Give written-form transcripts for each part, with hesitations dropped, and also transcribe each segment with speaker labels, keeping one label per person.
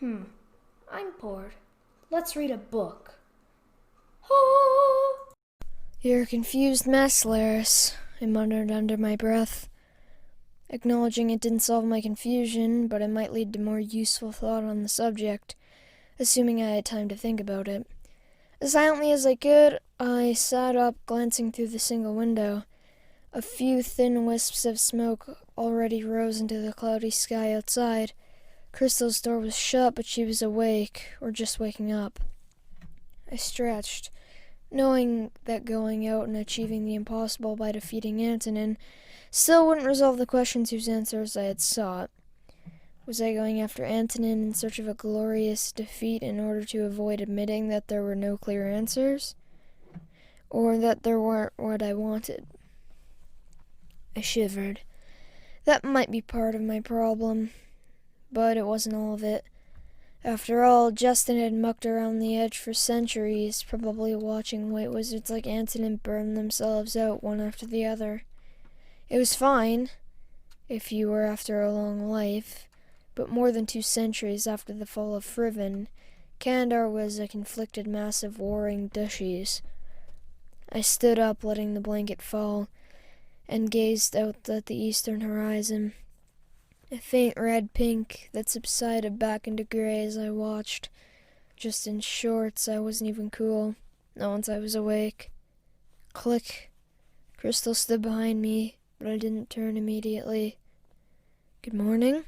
Speaker 1: I'm bored. Let's read a book. Oh!
Speaker 2: You're a confused mess, Laris, I muttered under my breath, acknowledging it didn't solve my confusion, but it might lead to more useful thought on the subject, assuming I had time to think about it. As silently as I could, I sat up, glancing through the single window. A few thin wisps of smoke already rose into the cloudy sky outside. Crystal's door was shut, but she was awake, or just waking up. I stretched, knowing that going out and achieving the impossible by defeating Antonin still wouldn't resolve the questions whose answers I had sought. Was I going after Antonin in search of a glorious defeat in order to avoid admitting that there were no clear answers? Or that there weren't what I wanted? I shivered. That might be part of my problem, but it wasn't all of it. After all, Justin had mucked around the edge for centuries, probably watching white wizards like Antonin burn themselves out one after the other. It was fine, if you were after a long life, but more than 2 centuries after the fall of Friven, Kandar was a conflicted mass of warring dushies. I stood up, letting the blanket fall, and gazed out at the eastern horizon. A faint red-pink that subsided back into gray as I watched. Just in shorts, I wasn't even cool, not once I was awake. Click. Crystal stood behind me, but I didn't turn immediately. Good morning?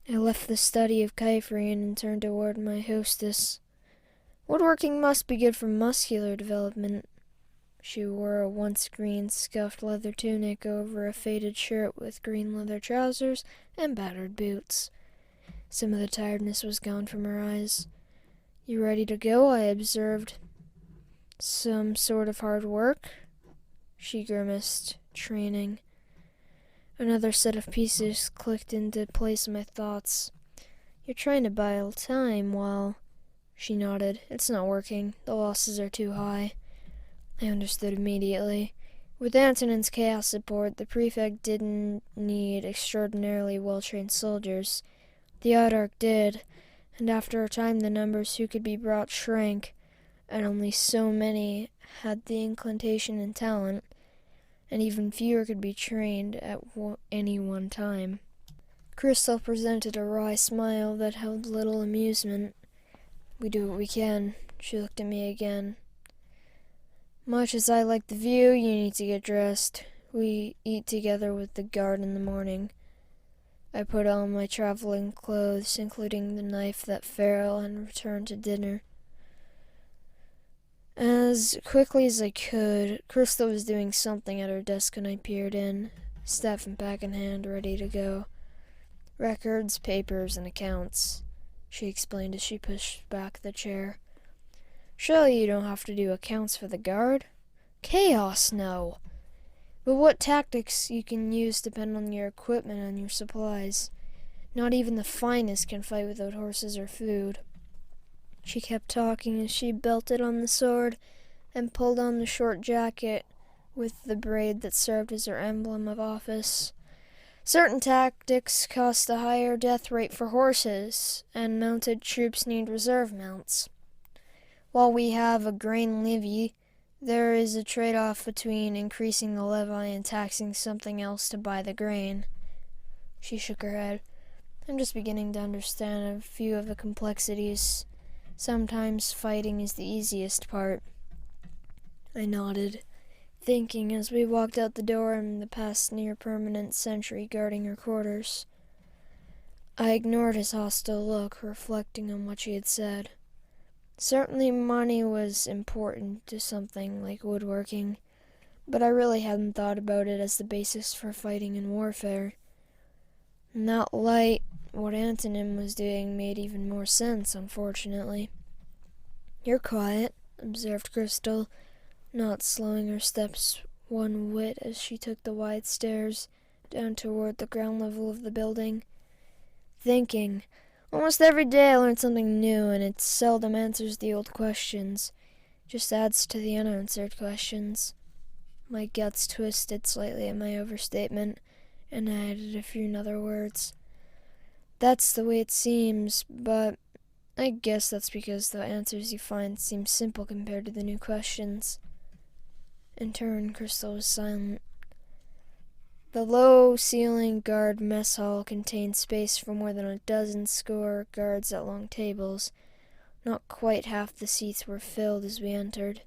Speaker 2: I left the study of Kyphrian and turned toward my hostess. Woodworking must be good for muscular development. She wore a once green scuffed leather tunic over a faded shirt with green leather trousers and battered boots. Some of the tiredness was gone from her eyes. You ready to go? I observed. Some sort of hard work? She grimaced. Training. Another set of pieces clicked into place in my thoughts. You're trying to buy time while... She nodded. It's not working. The losses are too high. I understood immediately. With Antonin's chaos support, the prefect didn't need extraordinarily well-trained soldiers. The Autarch did, and after a time the numbers who could be brought shrank, and only so many had the inclination and talent, and even fewer could be trained at any one time. Crystal presented a wry smile that held little amusement. We do what we can. She looked at me again. Much as I like the view, you need to get dressed. We eat together with the guard in the morning. I put on my traveling clothes, including the knife that fell, and returned to dinner. As quickly as I could, Crystal was doing something at her desk when I peered in, staff and pack in hand, ready to go. Records, papers, and accounts, she explained as she pushed back the chair. Surely you don't have to do accounts for the guard? Chaos, no. But what tactics you can use depend on your equipment and your supplies. Not even the finest can fight without horses or food. She kept talking as she belted on the sword and pulled on the short jacket with the braid that served as her emblem of office. Certain tactics cost a higher death rate for horses, and mounted troops need reserve mounts. While we have a grain levy, there is a trade-off between increasing the levy and taxing something else to buy the grain. She shook her head. I'm just beginning to understand a few of the complexities. Sometimes fighting is the easiest part. I nodded, thinking as we walked out the door and past near-permanent sentry guarding her quarters. I ignored his hostile look, reflecting on what she had said. Certainly money was important to something like woodworking, but I really hadn't thought about it as the basis for fighting and warfare. In that light, what Antonin was doing made even more sense, unfortunately. You're quiet, observed Crystal, not slowing her steps one whit as she took the wide stairs down toward the ground level of the building. Thinking. Almost every day I learn something new, and it seldom answers the old questions. Just adds to the unanswered questions. My guts twisted slightly at my overstatement, and I added a few other words. That's the way it seems, but I guess that's because the answers you find seem simple compared to the new questions. In turn, Crystal was silent. The low-ceilinged guard mess hall contained space for more than a dozen score guards at long tables. Not quite half the seats were filled as we entered.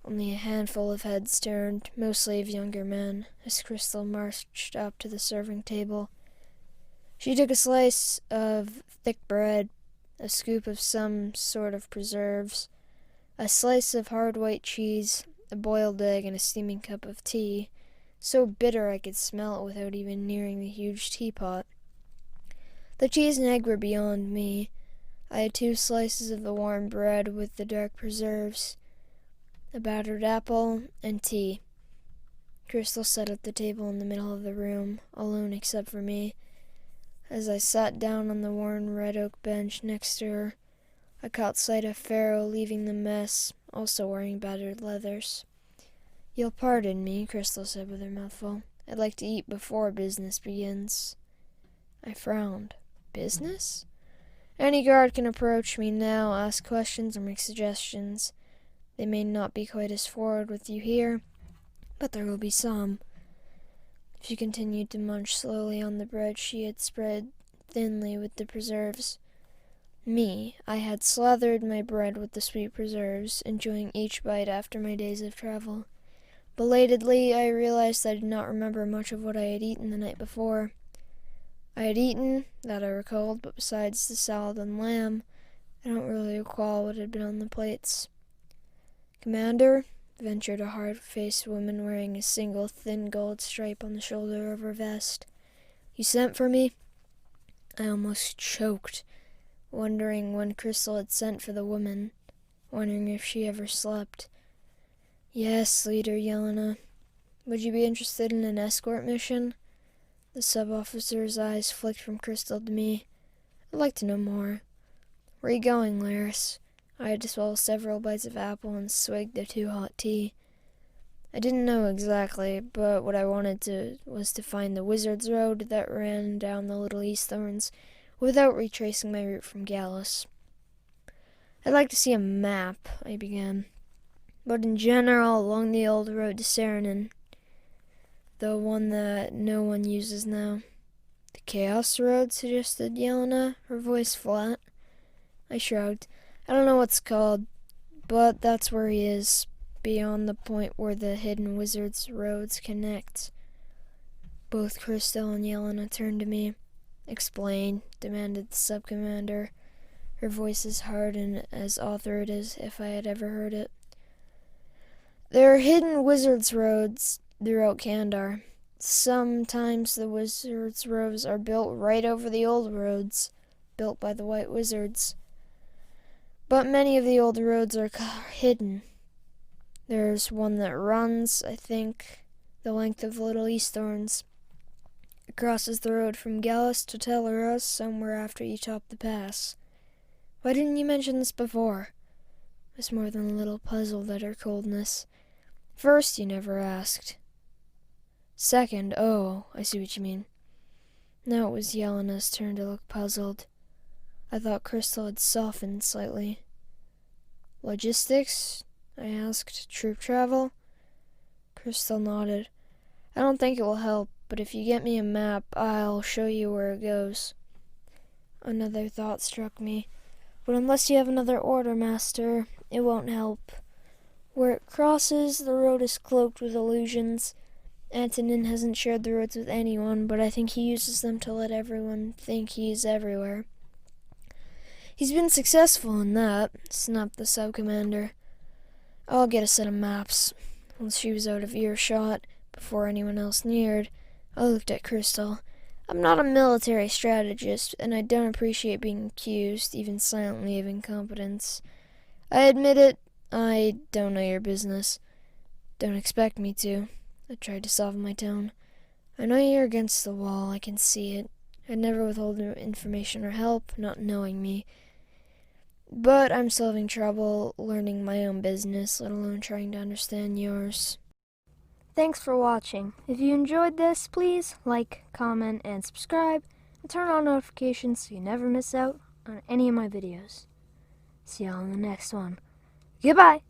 Speaker 2: Only a handful of heads turned, mostly of younger men, as Crystal marched up to the serving table. She took a slice of thick bread, a scoop of some sort of preserves, a slice of hard white cheese, a boiled egg, and a steaming cup of tea, so bitter I could smell it without even nearing the huge teapot. The cheese and egg were beyond me. I had 2 slices of the warm bread with the dark preserves, a battered apple, and tea. Crystal sat at the table in the middle of the room, alone except for me. As I sat down on the worn red oak bench next to her, I caught sight of Pharaoh leaving the mess, also wearing battered leathers. "You'll pardon me," Crystal said with her mouth full. "I'd like to eat before business begins." I frowned. Business? Any guard can approach me now, ask questions, or make suggestions. They may not be quite as forward with you here, but there will be some. She continued to munch slowly on the bread she had spread thinly with the preserves. Me, I had slathered my bread with the sweet preserves, enjoying each bite after my days of travel. Belatedly, I realized I did not remember much of what I had eaten the night before. I had eaten, that I recalled, but besides the salad and lamb, I don't really recall what had been on the plates. "Commander," ventured a hard-faced woman wearing a single thin gold stripe on the shoulder of her vest, "you sent for me?" I almost choked, wondering when Crystal had sent for the woman, wondering if she ever slept. "Yes, Leader Yelena. Would you be interested in an escort mission?" The sub-officer's eyes flicked from Crystal to me. "I'd like to know more." "Where are you going, Laris?" I had to swallow several bites of apple and swig the too hot tea. I didn't know exactly, but what I wanted was to find the Wizard's Road that ran down the Little Eastthorns without retracing my route from Gallus. "I'd like to see a map," I began. "But in general, along the old road to Saranin, the one that no one uses now." "The Chaos Road?" suggested Yelena, her voice flat. I shrugged. "I don't know what's called, but that's where he is, beyond the point where the hidden wizard's roads connect." Both Crystal and Yelena turned to me. "Explain," demanded the sub-commander, her voice as hard and as authoritative as if I had ever heard it. "There are hidden wizard's roads throughout Kandar. Sometimes the wizard's roads are built right over the old roads, built by the White Wizards. But many of the old roads are hidden. There's one that runs, I think, the length of Little Eastthorns. It crosses the road from Gallus to Teleras somewhere after you top the pass. Why didn't you mention this before?" I was more than a little puzzled at her coldness. "First, you never asked. Second, oh, I see what you mean." Now it was Yelena's turn to look puzzled. I thought Crystal had softened slightly. "Logistics?" I asked. "Troop travel?" Crystal nodded. "I don't think it will help, but if you get me a map, I'll show you where it goes." Another thought struck me. "But unless you have another order, Master, it won't help. Where it crosses, the road is cloaked with illusions. Antonin hasn't shared the roads with anyone, but I think he uses them to let everyone think he is everywhere." "He's been successful in that," snapped the sub-commander. "I'll get a set of maps." Once she was out of earshot, before anyone else neared, I looked at Crystal. "I'm not a military strategist, and I don't appreciate being accused, even silently, of incompetence. I admit it, I don't know your business. Don't expect me to." I tried to soften my tone. "I know you're against the wall, I can see it. I'd never withhold information or help, not knowing me. But I'm still having trouble learning my own business, let alone trying to understand yours." Thanks for watching. If you enjoyed this, please like, comment, and subscribe. and turn on notifications so you never miss out on any of my videos. See y'all in the next one. Goodbye!